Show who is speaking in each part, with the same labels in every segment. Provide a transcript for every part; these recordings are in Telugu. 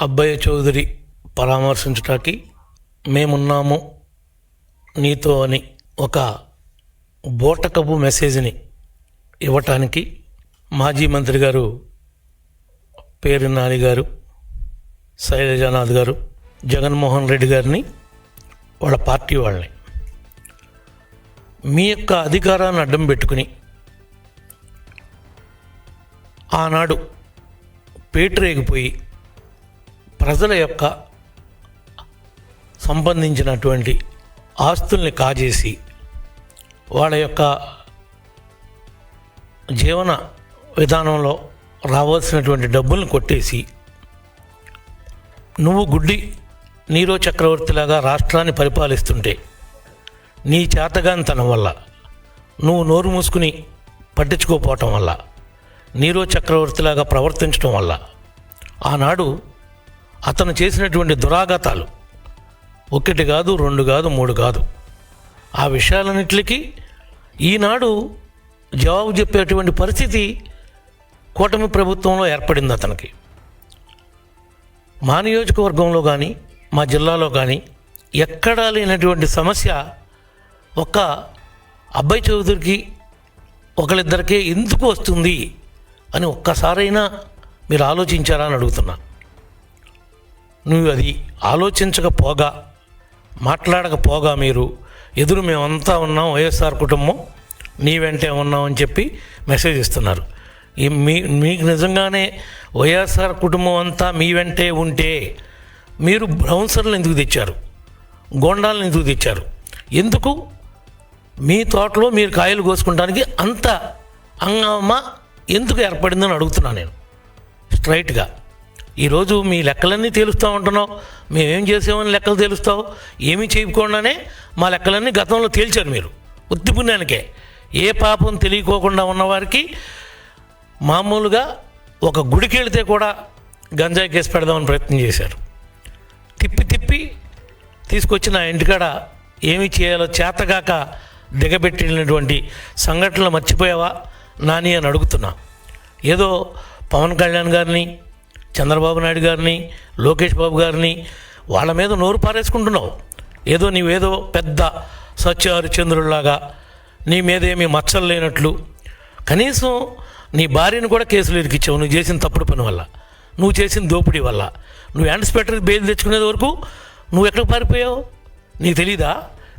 Speaker 1: అబ్బయ్య చౌదరి పరామర్శించటానికి మేమున్నాము నీతో అని ఒక బోటకపు మెసేజ్ని ఇవ్వటానికి మాజీ మంత్రి గారు పేరు నాని గారు, శైలజానాథ్ గారు, జగన్మోహన్ రెడ్డి గారిని, వాళ్ళ పార్టీ వాళ్ళని మీ యొక్క అధికారాన్ని అడ్డం పెట్టుకుని ఆనాడు పేటరేగిపోయి ప్రజల యొక్క సంబంధించినటువంటి ఆస్తుల్ని కాజేసి వాళ్ళ యొక్క జీవన విధానంలో రావాల్సినటువంటి డబ్బుల్ని కొట్టేసి నువ్వు గుడ్డి నీరో చక్రవర్తిలాగా రాష్ట్రాన్ని పరిపాలిస్తుంటే నీ చేతగానితనం వల్ల, నువ్వు నోరు మూసుకుని పట్టించుకోకపోవటం వల్ల, నీరో చక్రవర్తిలాగా ప్రవర్తించడం వల్ల ఆనాడు అతను చేసినటువంటి దురాఘాతాలు ఒకటి కాదు, రెండు కాదు, మూడు కాదు, ఆ విషయాలన్నిటికీ ఈనాడు జవాబు చెప్పేటువంటి పరిస్థితి కూటమి ప్రభుత్వంలో ఏర్పడింది అతనికి. మా నియోజకవర్గంలో కానీ మా జిల్లాలో కానీ ఎక్కడా లేనటువంటి సమస్య ఒక్క అబ్బాయి చౌదరికి ఒకళ్ళిద్దరికే ఎందుకు వస్తుంది అని ఒక్కసారైనా మీరు ఆలోచించారా అని అడుగుతున్నా. నువ్వు అది ఆలోచించకపోగా, మాట్లాడకపోగా మీరు ఎదురు మేమంతా ఉన్నాం, వైఎస్ఆర్ కుటుంబం నీ వెంటే ఉన్నాం అని చెప్పి మెసేజ్ ఇస్తున్నారు. మీకు నిజంగానే వైఎస్ఆర్ కుటుంబం అంతా మీ వెంటే ఉంటే మీరు బౌన్సర్లు ఎందుకు తెచ్చారు, గోండాలను ఎందుకు తెచ్చారు, ఎందుకు మీ తోటలో మీరు కాయలు కోసుకుంటానికి అంత హంగామా ఎందుకు ఏర్పడిందని అడుగుతున్నాను నేను స్ట్రైట్గా. ఈరోజు మీ లెక్కలన్నీ తేలుస్తూ ఉంటున్నావు, మేమేం చేసామని లెక్కలు తేలుస్తావు, ఏమీ చేయకుండానే మా లెక్కలన్నీ గతంలో తేల్చారు మీరు ఉత్తి పుణ్యానికే. ఏ పాపం తెలియకోకుండా ఉన్నవారికి మామూలుగా ఒక గుడికి వెళితే కూడా గంజాయి కేసు పెడదామని ప్రయత్నం చేశారు. తిప్పి తిప్పి తీసుకొచ్చి నా ఇంటికాడ ఏమి చేయాలో చేతగాక దిగబెట్టినటువంటి సంఘటనలు మర్చిపోయావా నాని అని అడుగుతున్నా. ఏదో పవన్ కళ్యాణ్ గారిని, చంద్రబాబు నాయుడు గారిని, లోకేష్ బాబు గారిని వాళ్ళ మీద నోరు పారేసుకుంటున్నావు. ఏదో నీవేదో పెద్ద సత్య హరిచంద్రుడిలాగా నీ మీదేమీ మచ్చలు లేనట్లు. కనీసం నీ భార్యను కూడా కేసులు ఇరికిచ్చావు నువ్వు చేసిన తప్పుడు పని వల్ల, నువ్వు చేసిన దోపిడీ వల్ల. నువ్వు ఇన్స్పెక్టర్ బెయిల్ తెచ్చుకునేది వరకు నువ్వు ఎక్కడికి పారిపోయావు నీకు తెలీదా?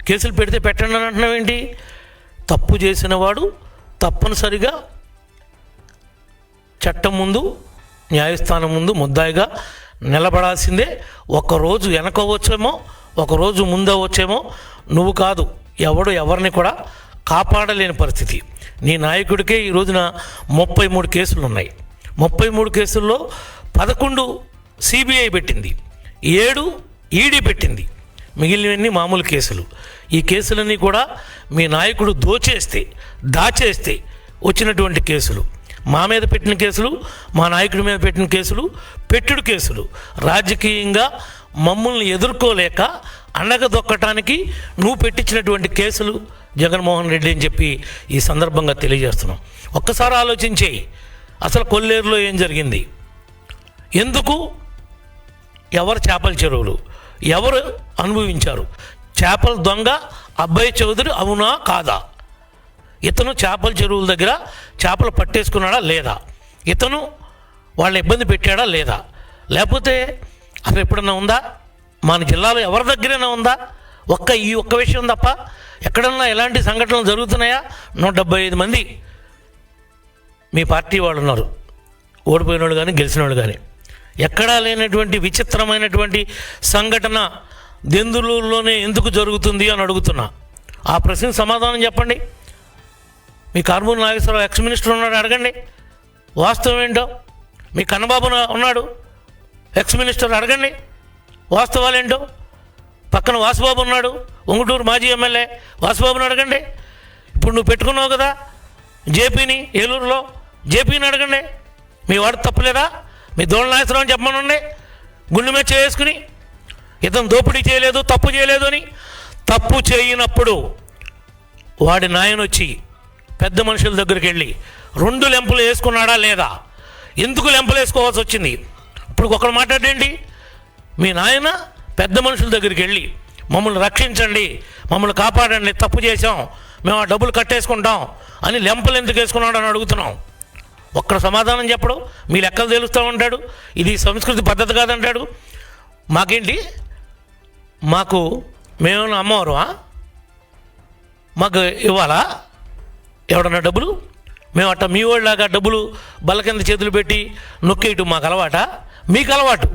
Speaker 1: కేసులు పెడితే పెట్టండి అని అంటున్నావు ఏంటి? తప్పు చేసిన వాడు తప్పనిసరిగా చట్టం ముందు, న్యాయస్థానం ముందు ముద్దాయిగా నిలబడాల్సిందే. ఒకరోజు వెనకవచ్చేమో, ఒకరోజు ముందవచ్చేమో, నువ్వు కాదు ఎవడు ఎవరిని కూడా కాపాడలేని పరిస్థితి. నీ నాయకుడికే ఈ రోజున 33 కేసులు ఉన్నాయి. 33 కేసుల్లో 11 సిబిఐ పెట్టింది, 7 ఈడీ పెట్టింది, మిగిలినవన్నీ మామూలు కేసులు. ఈ కేసులన్నీ కూడా మీ నాయకుడు దాచేస్తే వచ్చినటువంటి కేసులు. మా మీద పెట్టిన కేసులు, మా నాయకుడి మీద పెట్టిన కేసులు పెట్టుడు కేసులు. రాజకీయంగా మమ్మల్ని ఎదుర్కోలేక అణగదొక్కటానికి నువ్వు పెట్టించినటువంటి కేసులు జగన్మోహన్ రెడ్డి అని చెప్పి ఈ సందర్భంగా తెలియజేస్తున్నాం. ఒక్కసారి ఆలోచించేయి, అసలు కొల్లేరులో ఏం జరిగింది, ఎందుకు, ఎవరు చేపల చెరువులు, ఎవరు అనుభవించారు, చేపల దొంగ అబ్బాయి చౌదరి అవునా కాదా, ఇతను చేపల చెరువుల దగ్గర చేపలు పట్టేసుకున్నాడా లేదా, ఇతను వాళ్ళని ఇబ్బంది పెట్టాడా లేదా, లేకపోతే అసలు ఎప్పుడన్నా ఉందా, మన జిల్లాలో ఎవరి దగ్గరైనా ఉందా, ఈ ఒక్క విషయం తప్ప ఎక్కడన్నా ఎలాంటి సంఘటనలు జరుగుతున్నాయా? 175 మంది మీ పార్టీ వాళ్ళు ఉన్నారు, ఓడిపోయిన వాళ్ళు కానీ గెలిచిన వాళ్ళు కానీ. ఎక్కడా లేనటువంటి విచిత్రమైనటువంటి సంఘటన దెందులూరులోనే ఎందుకు జరుగుతుంది అని అడుగుతున్నా. ఆ ప్రశ్నకు సమాధానం చెప్పండి. మీ కారుమూరి నాగేశ్వరరావు ఎక్స్ మినిస్టర్ ఉన్నాడు, అడగండి వాస్తవం ఏంటో. మీ కన్నబాబు ఉన్నాడు ఎక్స్ మినిస్టర్, అడగండి వాస్తవాలు ఏంటో. పక్కన వాసుబాబు ఉన్నాడు, ఉంగుటూరు మాజీ ఎమ్మెల్యే, వాసుబాబుని అడగండి. ఇప్పుడు నువ్వు పెట్టుకున్నావు కదా జేపీని, ఏలూరులో జేపీని అడగండి. మీ వాడు తప్పులేదా? మీ దోళ్ళ నాగేశ్వరరావు చెప్పమనండి, గుండె మీద చేసుకుని ఇతను దోపిడీ చేయలేదు, తప్పు చేయలేదు అని. తప్పు చేయనప్పుడు వాడి నాయన వచ్చి పెద్ద మనుషుల దగ్గరికి వెళ్ళి 2 లెంపలు వేసుకున్నాడా లేదా, ఎందుకు లెంపలు వేసుకోవాల్సి వచ్చింది, ఇప్పుడు ఒకరు మాట్లాడేంటి, మీ నాయన పెద్ద మనుషుల దగ్గరికి వెళ్ళి మమ్మల్ని రక్షించండి, మమ్మల్ని కాపాడండి, తప్పు చేసాం, మేము ఆ డబ్బులు కట్టేసుకుంటాం అని లెంపలు ఎందుకు వేసుకున్నాడు అని అడుగుతున్నాం. ఒక్కడ సమాధానం చెప్పడు. మీ లెక్కలు తెలుస్తూ ఉంటాడు. ఇది సంస్కృతి పద్ధతి కాదంటాడు. మాకేంటి, మేమేమన్నా అమ్మవారు, మాకు ఇవ్వాలా ఎవడన్నా డబ్బులు? మేము అట్ట మీ వాళ్ళలాగా డబ్బులు బల్ల కింద చేతులు పెట్టి నొక్కేయటం మాకు అలవాట? మీకు అలవాటు,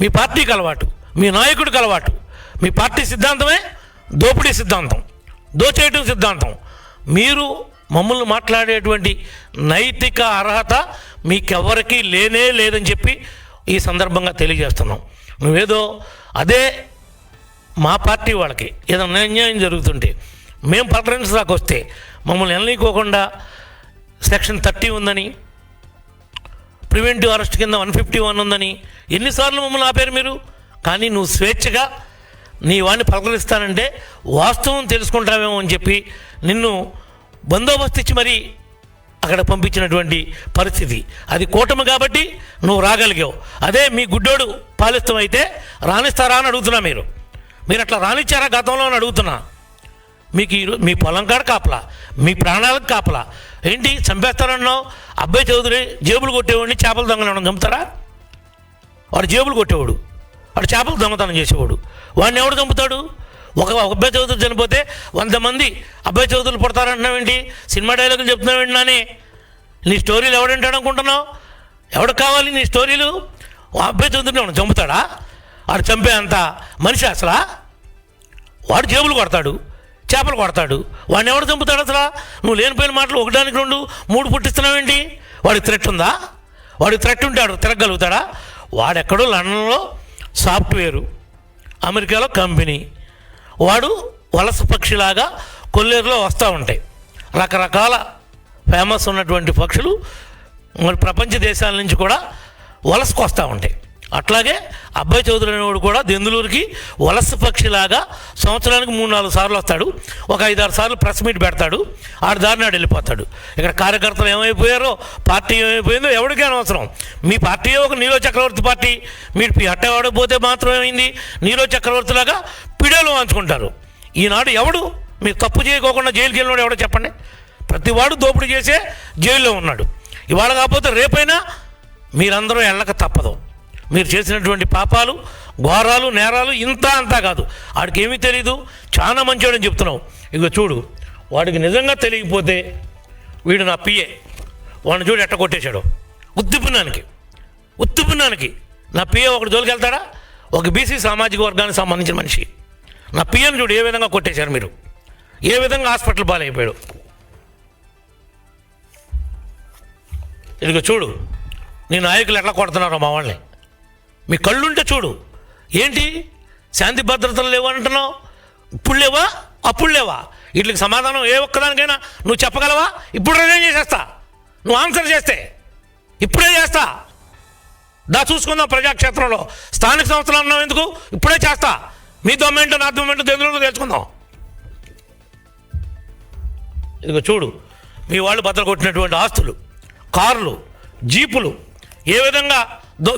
Speaker 1: మీ పార్టీకి అలవాటు, మీ నాయకుడికి అలవాటు. మీ పార్టీ సిద్ధాంతమే దోపిడీ సిద్ధాంతం, దోచేయటం సిద్ధాంతం. మీరు మమ్మల్ని మాట్లాడేటువంటి నైతిక అర్హత మీకెవరికి లేనే లేదని చెప్పి ఈ సందర్భంగా తెలియజేస్తున్నాం. నువ్వేదో అదే మా పార్టీ వాళ్ళకి ఏదైనా అన్యాయం జరుగుతుంటే మేము పలకరించడానికి వస్తే మమ్మల్ని వెళ్ళనీకోకుండా సెక్షన్ 30 ఉందని, ప్రివెంటివ్ అరెస్ట్ కింద 151 ఉందని ఎన్నిసార్లు మమ్మల్ని ఆపారు మీరు? కానీ నువ్వు స్వేచ్ఛగా నీ వాడిని పలకరిస్తానంటే వాస్తవం తెలుసుకుంటావేమో అని చెప్పి నిన్ను బందోబస్తు ఇచ్చి మరీ అక్కడ పంపించినటువంటి పరిస్థితి. అది కూటమి కాబట్టి నువ్వు రాగలిగావు. అదే మీ గుడ్డోడు పాలిస్తం అయితే రాణిస్తారా అని అడుగుతున్నా. మీరు అట్లా రానిచ్చారా గతంలో అని అడుగుతున్నా. మీకు మీ పొలం కాడ కాపలా, మీ ప్రాణాలకు కాపలా. ఏంటి చంపేస్తారన్నావు? అబ్బాయి చౌదరి జేబులు కొట్టేవాడిని చేపలు దొంగలను చంపుతారా? వాడు జేబులు కొట్టేవాడు, వాడు చేపలు దొంగతనం చేసేవాడు. వాడిని ఎవడు చంపుతాడు? ఒక అబ్బాయి చౌదరి చనిపోతే 100 మంది అబ్బాయి చౌదరులు పుడతారంటున్నావేంటి? సినిమా డైలాగులు చెప్తున్నావేంటి? నాని నీ స్టోరీలు ఎవడంటాడు అనుకుంటున్నావు? ఎవడికి కావాలి నీ స్టోరీలు? అబ్బాయి చౌదరిని వాడు చంపుతాడా? వాడు చంపే అంత మనిషి అసలా? వాడు జేబులు కొడతాడు, చేపలు కొడతాడు. వాడిని ఎవడు చంపుతాడు అసలు? నువ్వు లేనిపోయిన మాటలు 1కి 2, 3 పుట్టిస్తున్నావేంటి? వాడికి థ్రెట్ ఉందా? వాడికి థ్రెట్ ఉంటే వాడు తిరగలుగుతాడా? వాడెక్కడో లండన్లో సాఫ్ట్వేరు, అమెరికాలో కంపెనీ. వాడు వలస పక్షిలాగా కొల్లేరులో వస్తూ ఉంటాయి. రకరకాల ఫేమస్ ఉన్నటువంటి పక్షులు మరి ప్రపంచ దేశాల నుంచి కూడా వలసకు వస్తూ ఉంటాయి. అట్లాగే అబ్బాయి చౌదరి అనేవాడు కూడా దెందులూరుకి వలస పక్షిలాగా సంవత్సరానికి 3-4 సార్లు వస్తాడు. ఒక 5-6 సార్లు ప్రెస్ మీట్ పెడతాడు. ఆడు దారి నాడు వెళ్ళిపోతాడు. ఇక్కడ కార్యకర్తలు ఏమైపోయారో, పార్టీ ఏమైపోయిందో ఎవరికీ అనవసరం. మీ పార్టీ ఒక నీరో చక్రవర్తి పార్టీ. మీరు అట్టవాడకపోతే మాత్రం ఏమైంది? నీరో చక్రవర్తిలాగా పిడేలు వాంచుకుంటారు. ఈనాడు ఎవడు మీరు తప్పు చేయకోకుండా జైలుకి వెళ్ళినాడు ఎవడో చెప్పండి? ప్రతివాడు దోపిడీ చేసే జైల్లో ఉన్నాడు. ఇవాళ కాకపోతే రేపైనా మీరందరూ వెళ్ళక తప్పదు. మీరు చేసినటువంటి పాపాలు, ఘోరాలు, నేరాలు ఇంత అంతా కాదు. వాడికి ఏమీ తెలీదు, చాలా మంచివాడని చెప్తున్నావు. ఇక చూడు, వాడికి నిజంగా తెలియకపోతే వీడు నా పిఏ, వాడిని చూడు ఎట్ట కొట్టేశాడు. ఉత్తిపున్నానికి నా పిఏ ఒకటి జోలికి వెళ్తాడా? ఒక బీసీ సామాజిక వర్గానికి సంబంధించిన మనిషి నా పిఏని చూడు ఏ విధంగా కొట్టేశారు మీరు, ఏ విధంగా హాస్పిటల్ పాలైపోయాడు. ఇదిగో చూడు నీ నాయకులు ఎట్లా కొడుతున్నారో మా వాళ్ళని. మీ కళ్ళుంటే చూడు. ఏంటి శాంతి భద్రతలు లేవు అంటున్నావు? ఇప్పుడు లేవా, అప్పుడు లేవా? వీటికి సమాధానం ఏ ఒక్కదానికైనా నువ్వు చెప్పగలవా? ఇప్పుడు రిజైన్ చేసేస్తా, నువ్వు ఆన్సర్ చేస్తే ఇప్పుడే చేస్తా. చూసుకుందాం ప్రజాక్షేత్రంలో. స్థానిక సంస్థలు అన్నావు ఎందుకు? ఇప్పుడే చేస్తా. మీ దొమ్మేంటో నా దొమ్మేంటో దెందులో తెలుసుకుందాం. ఇదిగో చూడు మీ వాళ్ళు బద్దలు కొట్టినటువంటి ఆస్తులు, కార్లు, జీపులు ఏ విధంగా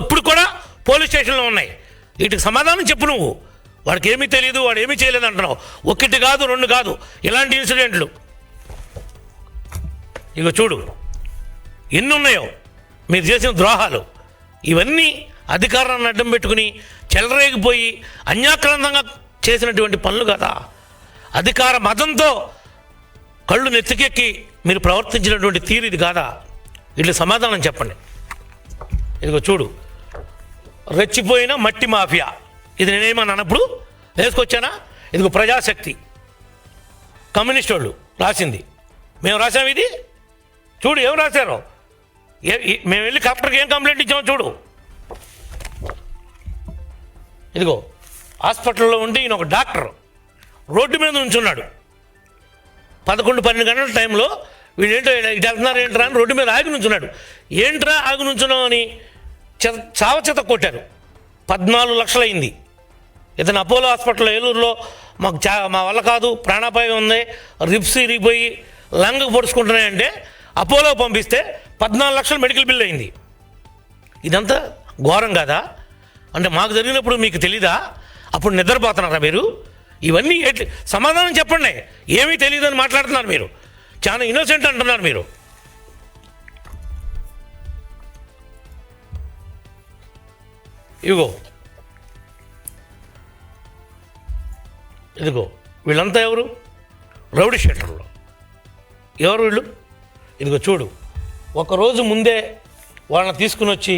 Speaker 1: ఇప్పుడు కూడా పోలీస్ స్టేషన్లో ఉన్నాయి. వీటికి సమాధానం చెప్పు నువ్వు. వాడికి ఏమీ తెలియదు, వాడు ఏమీ చేయలేదు అంటున్నావు. 1 కాదు 2 కాదు ఇలాంటి ఇన్సిడెంట్లు. ఇక చూడు ఎన్ని ఉన్నాయో మీరు చేసిన ద్రోహాలు. ఇవన్నీ అధికారాన్ని అడ్డం పెట్టుకుని చెలరేగిపోయి అన్యాక్రాంతంగా చేసినటువంటి పనులు కదా. అధికార మదంతో కళ్ళు నెత్తికెక్కి మీరు ప్రవర్తించినటువంటి తీరు ఇది కాదా? వీటికి సమాధానం చెప్పండి. ఇదిగో చూడు రెచ్చిపోయిన మట్టి మాఫియా. ఇది నేనేమన్నా అన్నప్పుడు వేసుకొచ్చానా? ఇదిగో ప్రజాశక్తి కమ్యూనిస్ట్ వాళ్ళు రాసింది, మేము రాసాము. ఇది చూడు ఏం రాశారో. మేము వెళ్ళి కలెక్టర్కి ఏం కంప్లైంట్ ఇచ్చామో చూడు. ఇదిగో హాస్పిటల్లో ఉండి ఈయన ఒక డాక్టర్ రోడ్డు మీద ఉంచున్నాడు. 11-12 గంటల టైంలో వీడు ఏంటో ఇటు వెళ్తున్నారు ఏంట్రా అని రోడ్డు మీద ఆగి నుంచున్నాడు. ఏంట్రా ఆగి నుంచున్నావు అని చావచేత కొట్టారు. 14 లక్షలు అయింది. ఇతను అపోలో హాస్పిటల్లో ఏలూరులో మా వల్ల కాదు, ప్రాణాపాయం ఉంది, రిప్స్ ఇరిగిపోయి లంగ్ పొడుచుకుంటున్నాయంటే అపోలో పంపిస్తే 14 లక్షలు మెడికల్ బిల్ అయింది. ఇదంతా ఘోరం కదా. అంటే మాకు జరిగినప్పుడు మీకు తెలీదా? అప్పుడు నిద్రపోతున్నారా మీరు? ఇవన్నీ సమాధానం చెప్పండి. ఏమీ తెలియదని మాట్లాడుతున్నారు మీరు. చాలా ఇన్నోసెంట్ అంటున్నారు మీరు. ఇదిగో వీళ్ళంతా ఎవరు? రౌడీ షీటర్లు. ఎవరు వీళ్ళు? ఇదిగో చూడు, ఒకరోజు ముందే వాళ్ళని తీసుకుని వచ్చి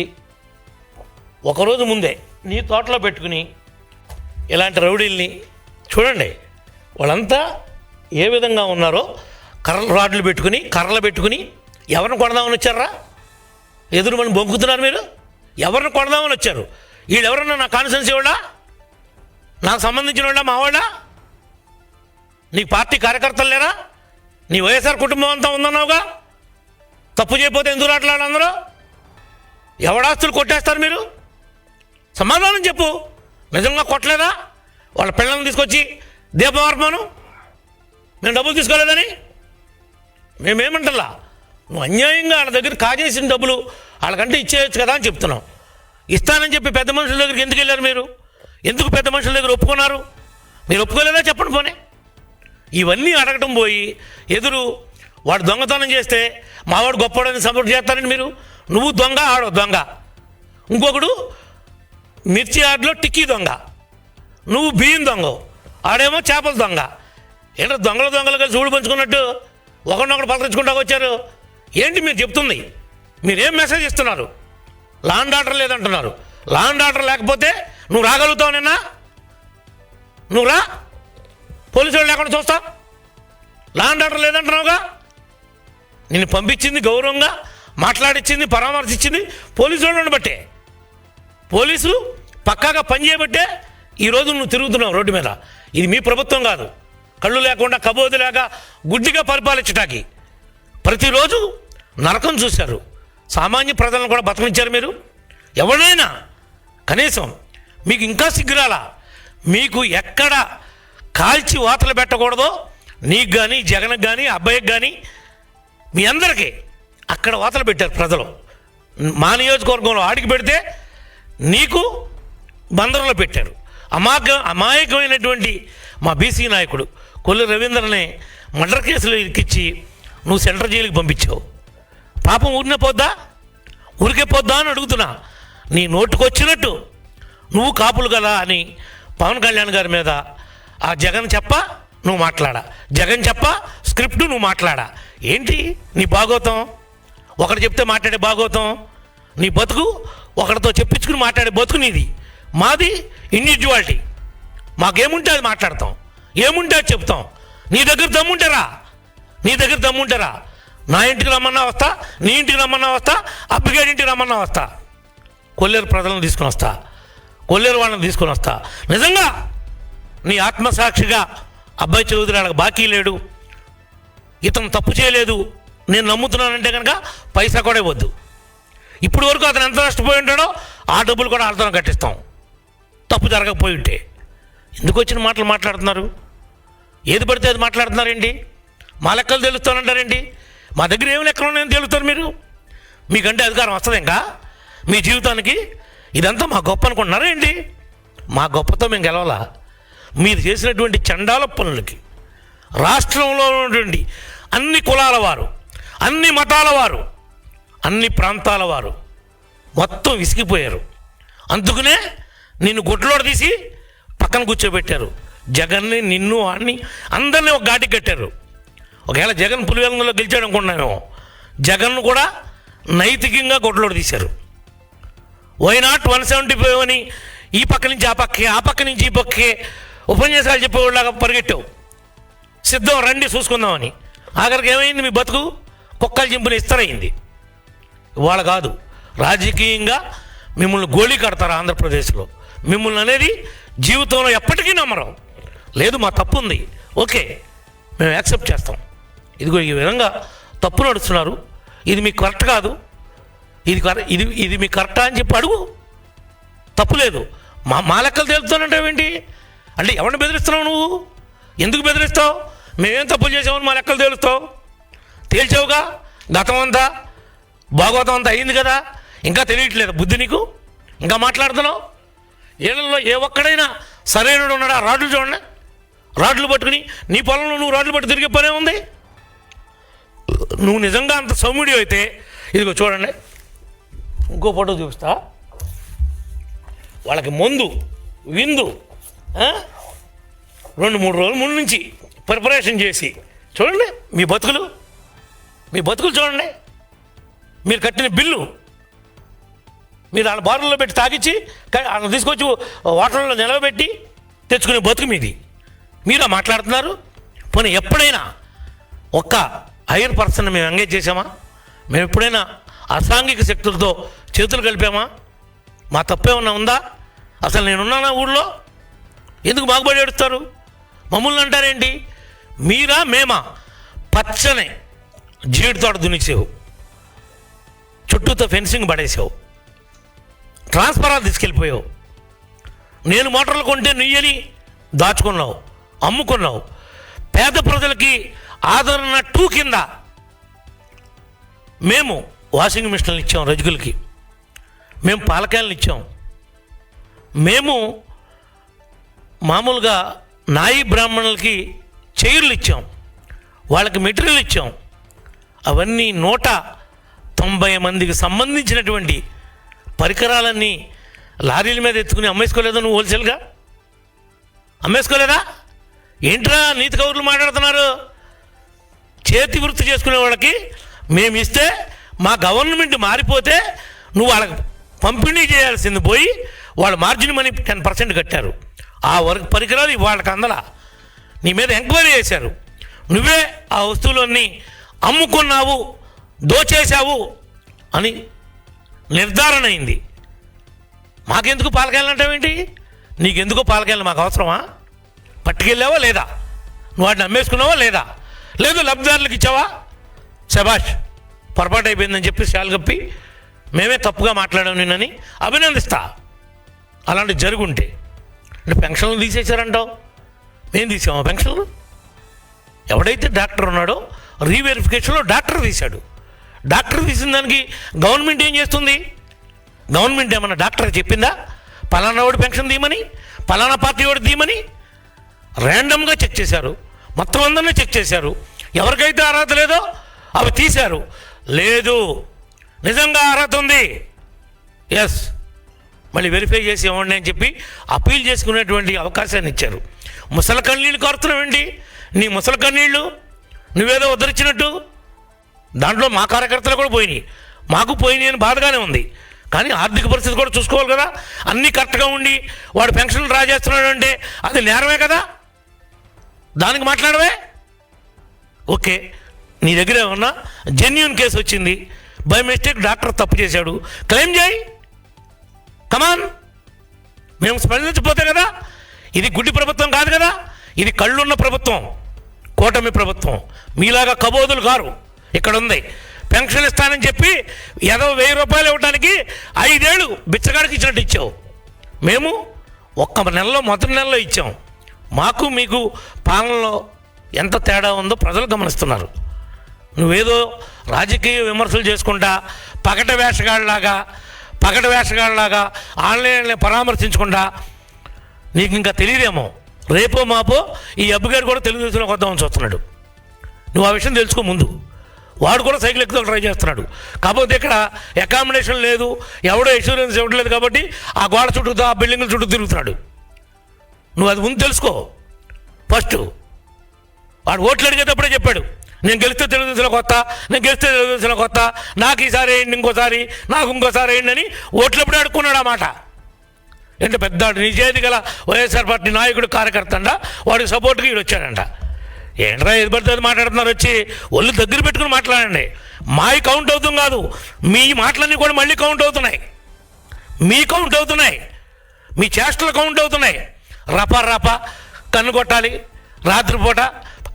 Speaker 1: ఒకరోజు ముందే నీ తోటలో పెట్టుకుని ఇలాంటి రౌడీల్ని చూడండి. వాళ్ళంతా ఏ విధంగా ఉన్నారో రాడ్లు పెట్టుకుని కర్రలు పెట్టుకుని ఎవరిని కొడదామని వచ్చారా? ఎదురు మనం బొంకుతున్నారు మీరు. ఎవరిని కొడదామని వచ్చారు? వీళ్ళు ఎవరన్నా నా కాన్స్టిట్యున్సీ వాళ్ళా? నాకు సంబంధించిన వాళ్ళ? మా వాళ్ళ? నీకు పార్టీ కార్యకర్తలు లేరా? నీ వైఎస్ఆర్ కుటుంబం అంతా ఉందన్నావుగా. తప్పు చేయకపోతే ఎందుకు రాట్లాడారు అందరూ? ఎవడాస్తులు కొట్టేస్తారు మీరు? సమాధానం చెప్పు. నిజంగా కొట్టలేదా? వాళ్ళ పిల్లల్ని తీసుకొచ్చి దీపమార్పను నేను డబ్బులు తీసుకోలేదని మేమేమంటలా. నువ్వు అన్యాయంగా వాళ్ళ దగ్గర కాజేసిన డబ్బులు వాళ్ళకంటే ఇచ్చేయచ్చు కదా అని చెప్తున్నావు. ఇస్తానని చెప్పి పెద్ద మనుషుల దగ్గరికి ఎందుకు వెళ్ళారు మీరు? ఎందుకు పెద్ద మనుషుల దగ్గర ఒప్పుకున్నారు? మీరు ఒప్పుకోలేదా చెప్పండి పోనీ. ఇవన్నీ అడగటం పోయి ఎదురు వాడు దొంగతనం చేస్తే మావాడు గొప్పవాడని సపోర్ట్ చేస్తారని మీరు. నువ్వు దొంగ, ఆడో దొంగ. ఇంకొకడు మిర్చి ఆటలో టిక్కీ దొంగ, నువ్వు బియ్యం దొంగ, ఆడేమో చేపల దొంగ. ఏంటో దొంగలు కలిసి ఊడి పంచుకున్నట్టు ఒకరినొకరు పలకరించుకుంటా వచ్చారు. ఏంటి మీరు చెప్తుంది? మీరేం మెసేజ్ ఇస్తున్నారు? లా అండ్ ఆర్డర్ లేదంటున్నారు. లా అండ్ ఆర్డర్ లేకపోతే నువ్వు రాగలుగుతావు నిన్న? నువ్వు రా, పోలీసు వాళ్ళు లేకుండా చూస్తా. లా అండ్ ఆర్డర్ లేదంటున్నావుగా. నిన్ను పంపించింది గౌరవంగా మాట్లాడిచ్చింది పరామర్శించింది పోలీసు వాళ్ళని బట్టే. పోలీసులు పక్కాగా పనిచేయబట్టే ఈరోజు నువ్వు తిరుగుతున్నావు రోడ్డు మీద. ఇది మీ ప్రభుత్వం కాదు. కళ్ళు లేకుండా కబోదు లేక గుడ్డిగా పరిపాలించటానికి ప్రతిరోజు నరకం చూశారు. సామాన్య ప్రజలను కూడా బతకనిచ్చారు మీరు. ఎవరైనా కనీసం మీకు ఇంకా సిగ్గురాలా? మీకు ఎక్కడ కాల్చి వాతలు పెట్టకూడదో నీకు కానీ జగన్కి కానీ అబ్బాయికి కానీ మీ అందరికీ అక్కడ వాతలు పెట్టారు ప్రజలు. మా నియోజకవర్గంలో ఆడికి పెడితే నీకు బందరులో పెట్టారు. అమాయకమైనటువంటి మా బీసీ నాయకుడు కొల్లు రవీంద్రని మర్డర్ కేసులో ఇరికిచ్చి నువ్వు సెంట్రల్ జైలుకి పంపించావు. పాపం ఊరికే పోద్దా అని అడుగుతున్నా. నీ నోటుకొచ్చినట్టు నువ్వు కాపులు కదా అని పవన్ కళ్యాణ్ గారి మీద ఆ జగన్ చెప్ప నువ్వు మాట్లాడా, జగన్ చెప్ప స్క్రిప్ట్ నువ్వు మాట్లాడా. ఏంటి నీ భాగోతం? ఒకటి చెప్తే మాట్లాడే భాగోతం నీ బతుకు. ఒకరితో చెప్పించుకుని మాట్లాడే బతుకు నీది. మాది ఇండివిజువాలిటీ. మాకేముంటే అది మాట్లాడతాం, ఏముంటే అది చెప్తాం. నీ దగ్గర దమ్ముంటారా? నా ఇంటికి రమ్మన్నా వస్తా, నీ ఇంటికి రమ్మన్నా వస్తా, అబ్బిగాడి ఇంటికి రమ్మన్నా వస్తా. కొల్లేరు ప్రజలను తీసుకుని వస్తా, కొల్లేరు వాళ్ళని తీసుకుని వస్తా. నిజంగా నీ ఆత్మసాక్షిగా అబ్బాయి చౌదరి వాళ్ళకి బాకీ లేడు, ఇతను తప్పు చేయలేదు నేను నమ్ముతున్నానంటే కనుక పైసా కూడా ఇవ్వద్దు. ఇప్పుడు వరకు అతను ఎంత నష్టపోయి ఉంటాడో ఆ డబ్బులు కూడా అర్థం కట్టిస్తాం, తప్పు జరగకపోయి ఉంటే. ఎందుకు వచ్చిన మాటలు మాట్లాడుతున్నారు? ఏది పడితే అది మాట్లాడుతున్నారేంటి? మా లెక్కలు తెలుస్తానంటారేంటి? మా దగ్గర ఏమి లెక్కలు ఉన్నాయని తెలుస్తారు మీరు. మీకంటే అధికారం వస్తుంది ఇంకా మీ జీవితానికి. ఇదంతా మా గొప్ప అనుకుంటున్నారా ఏంటి? మా గొప్పతో మేము గెలవాలా? మీరు చేసినటువంటి చండాల పనులకి రాష్ట్రంలో ఉన్నటువంటి అన్ని కులాల వారు, అన్ని మతాల వారు, అన్ని ప్రాంతాల వారు మొత్తం విసిగిపోయారు. అందుకనే నిన్ను గుడ్లోడు తీసి పక్కన కూర్చోబెట్టారు. జగన్ని, నిన్ను, వాడిని అందరినీ ఒక ఘాటికి కట్టారు. ఒకవేళ జగన్ పులివెందులో గెలిచాడు అనుకున్నామేమో, జగన్ను కూడా నైతికంగా గుడ్లోడు తీశారు. వై నాట్ 175 అని ఈ పక్క నుంచి ఆ పక్కే, ఆ పక్క నుంచి ఈ పక్కే ఉపన్యాసాలు చెప్పేవాళ్ళగా పరిగెట్టావు. సిద్ధం రండి చూసుకుందామని. ఆఖరికి ఏమైంది? మీ బతుకు కుక్కలు చింపిన ఇస్తరైంది. ఇవాళ కాదు, రాజకీయంగా మిమ్మల్ని గోళీ కడతారు ఆంధ్రప్రదేశ్లో. మిమ్మల్ని అనేది జీవితంలో ఎప్పటికీ నమ్మరు. లేదు మా తప్పు ఉంది, ఓకే మేము యాక్సెప్ట్ చేస్తాం. ఇదిగో ఈ విధంగా తప్పు నడుస్తున్నారు, ఇది మీకు కరెక్ట్ కాదు, ఇది మీకు కరెక్టా అని చెప్పి అడుగు. తప్పు లేదు. మా లెక్కలు తేలుతానంటావేంటి? అంటే ఎవరిని బెదిరిస్తున్నావు నువ్వు? ఎందుకు బెదిరిస్తావు? మేమేం తప్పులు చేసామని మా లెక్కలు తేల్చావుగా. గతం అంతా భాగవతం అంతా అయింది కదా, ఇంకా తెలియట్లేదు బుద్ధి నీకు? ఇంకా మాట్లాడుతున్నావు? వీళ్ళల్లో ఏ ఒక్కడైనా సరైనడు ఉన్నాడా? రాడ్లు చూడండి, రాడ్లు పట్టుకుని నీ పొలంలో నువ్వు రాడ్లు పట్టు తిరిగే పనే ఉంది? నువ్వు నిజంగా అంత సౌమ్యుడి అయితే ఇదిగో చూడండి, ఇంకో ఫోటో చూపిస్తా. వాళ్ళకి మందు విందు 2-3 రోజుల ముందు నుంచి ప్రిపరేషన్ చేసి చూడండి మీ బతుకులు చూడండి. మీరు కట్టిన బిల్లు మీరు వాళ్ళ బారుల్లో పెట్టి తాగిచ్చి వాళ్ళని తీసుకొచ్చి హోటల్లో నిలవబెట్టి తెచ్చుకునే బతుకు మీది. మీరా మాట్లాడుతున్నారు? పోనీ ఎప్పుడైనా ఒక్క హైయర్ పర్సన్ మేము ఎంగేజ్ చేసామా? మేము ఎప్పుడైనా అసాంఘిక శక్తులతో చేతులు కలిపామా? మా తప్పేమన్నా ఉందా? అసలు నేనున్నానా ఊళ్ళో? ఎందుకు బాగుపడి ఏడుస్తారు? మమ్మల్ని అంటారేంటి? మీరా మేమా? పచ్చనే జీడి తోట దునిసేవు, చుట్టూతో ఫెన్సింగ్ పడేసావు, ట్రాన్స్ఫరాలు తీసుకెళ్ళిపోయావు. నేను మోటార్లు కొంటే నుయ్యని దాచుకున్నావు, అమ్ముకున్నావు. పేద ప్రజలకి ఆదరణ 2 కింద మేము వాషింగ్ మిషన్లు ఇచ్చాం, రజకులకి మేము పాలకాయలను ఇచ్చాం, మేము మామూలుగా నాయి బ్రాహ్మణులకి చైర్లు ఇచ్చాం, వాళ్ళకి మెటీరియల్ ఇచ్చాం. అవన్నీ 190 మందికి సంబంధించినటువంటి పరికరాలన్నీ లారీల మీద ఎత్తుకుని అమ్మేసుకోలేదా? నువ్వు హోల్సేల్గా అమ్మేసుకోలేదా? ఏంట్రా నీతి కౌరులు మాట్లాడుతున్నారు? చేతి వృత్తి చేసుకునే వాళ్ళకి మేము ఇస్తే మా గవర్నమెంట్ మారిపోతే నువ్వు వాళ్ళకి పంపిణీ చేయాల్సింది పోయి వాళ్ళ మార్జిన్ మనీ 10% కట్టారు. ఆ వర్క్ పరికరాలు వాళ్ళకి అందలా. నీ మీద ఎంక్వైరీ చేశారు. నువ్వే ఆ వస్తువులన్నీ అమ్ముకున్నావు, దోచేశావు అని నిర్ధారణ అయింది. మాకెందుకు పాలకాయలు అంటావేంటి? నీకెందుకో పాలకాయలు మాకు అవసరమా? పట్టుకెళ్ళావా లేదా? నువ్వు వాటిని అమ్మేసుకున్నావా లేదా? లేదు లబ్ధిదారులకు ఇచ్చావా? శబాష్, పొరపాటు అయిపోయిందని చెప్పి శాలుగప్పి మేమే తప్పుగా మాట్లాడాం నిన్నని అభినందిస్తా. అలాంటి జరుగుంటే అంటే పెన్షన్లు తీసేశారంటావు. మేము తీసామా పెన్షన్లు? ఎవడైతే డాక్టర్ ఉన్నాడో రీవెరిఫికేషన్లో డాక్టర్ తీశాడు. డాక్టర్ తీసిన దానికి గవర్నమెంట్ ఏం చేస్తుంది? గవర్నమెంట్ ఏమన్నా డాక్టర్ చెప్పిందా పలానా వాడు పెన్షన్ తీయమని, పలానా పార్టీ వాడు తీయమని? ర్యాండమ్గా చెక్ చేశారు, మొత్తం అందరినీ చెక్ చేశారు. ఎవరికైతే అర్హత లేదో అవి తీశారు. లేదు నిజంగా అర్హత ఉంది, ఎస్ మళ్ళీ వెరిఫై చేసి ఇవ్వండి అని చెప్పి అప్పీల్ చేసుకునేటువంటి అవకాశాన్ని ఇచ్చారు. ముసలి కన్నీళ్ళు కోరుతున్నావేంటి? నీ ముసలి కన్నీళ్ళు నువ్వేదో ఉద్ధరించినట్టు. దాంట్లో మా కార్యకర్తలు కూడా పోయినాయి, మాకు పోయినాయి అని బాధగానే ఉంది. కానీ ఆర్థిక పరిస్థితి కూడా చూసుకోవాలి కదా. అన్నీ కరెక్ట్గా ఉండి వాడు పెన్షన్లు డ్రా చేస్తున్నాడు అంటే అది నేరమే కదా. దానికి మాట్లాడవే. ఓకే, నీ దగ్గర ఏమన్నా జెన్యూన్ కేసు వచ్చింది, బై మిస్టేక్ డాక్టర్ తప్పు చేశాడు, క్లెయిమ్ చేయి, కమాన్. మేము స్పందించకపోతే కదా. ఇది గుడ్డి ప్రభుత్వం కాదు కదా, ఇది కళ్ళున్న ప్రభుత్వం, కూటమి ప్రభుత్వం. మీలాగా కబోదులు గారు ఇక్కడ ఉంది. పెన్షన్ ఇస్తానని చెప్పి ఏదో 1000 రూపాయలు ఇవ్వడానికి 5 ఏళ్ళు బిచ్చగాడికి ఇచ్చినట్టు ఇచ్చావు. మేము ఒక్క నెలలో మొదటి నెలలో ఇచ్చాం. మాకు మీకు పాలనలో ఎంత తేడా ఉందో ప్రజలు గమనిస్తున్నారు. నువ్వేదో రాజకీయ విమర్శలు చేసుకుంటా పగట వేషగాళ్ళలాగా ఆన్లైన్లో పరామర్శించకుండా నీకు ఇంకా తెలియదేమో. రేపో మాపో ఈ అబ్బుగారు కూడా తెలుగుదేశంలోకి వద్దామని చూస్తున్నాడు. నువ్వు ఆ విషయం తెలుసుకో ముందు. వాడు కూడా సైకిల్ ఎక్కువ ట్రై చేస్తున్నాడు. కాకపోతే ఇక్కడ అకామిడేషన్ లేదు, ఎవడో ఇన్సూరెన్స్ ఇవ్వట్లేదు కాబట్టి ఆ గోడ చుట్టూ ఆ బిల్డింగ్ల చుట్టూ తిరుగుతున్నాడు. నువ్వు అది ముందు తెలుసుకో ఫస్ట్. వాడు ఓట్లు అడిగేటప్పుడే చెప్పాడు, నేను గెలిస్తే తెలుగుదేశంలోకి వస్తా, నేను గెలిస్తే తెలుగుదేశంలోకి వస్తా, నాకు ఈసారి వేయండి, నాకు ఇంకోసారి వేయండి అని ఓట్లప్పుడే అడుక్కున్నాడు. ఆ మాట ఏంటో పెద్ద నిజాయితీ గల వైఎస్ఆర్ పార్టీ నాయకుడు కార్యకర్త అంట, వాడికి సపోర్ట్గా వీడు వచ్చాడంట. ఏంట్రా ఏది పడితే అది మాట్లాడుతున్నారు? వచ్చి ఒళ్ళు దగ్గర పెట్టుకుని మాట్లాడండి. మావి కౌంట్ అవుతుంది కాదు, మీ మాటలన్నీ కూడా మళ్ళీ కౌంట్ అవుతున్నాయి, మీ కౌంట్ అవుతున్నాయి, మీ చేష్టలు కౌంట్ అవుతున్నాయి. రపా కన్ను కొట్టాలి, రాత్రిపూట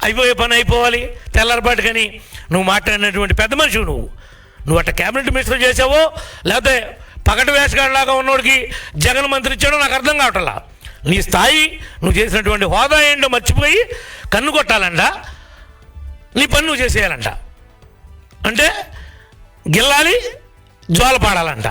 Speaker 1: అయిపోయే పని అయిపోవాలి, తెల్లారిపాటు. కానీ నువ్వు మాట్లాడినటువంటి పెద్ద మనిషి నువ్వు అట్ట క్యాబినెట్ మినిస్టర్ చేసావో లేకపోతే పగటి వేషగాడిలాగా ఉన్నోడికి జగన్ మంత్రి ఇచ్చాడో నాకు అర్థం కావట్లా. నీ స్థాయి, నువ్వు చేసినటువంటి హోదా ఏంటో మర్చిపోయి కన్ను కొట్టాలంట, నీ పని నువ్వు చేసేయాలంట. అంటే గిల్లాలి, జ్వాల పాడాలంట.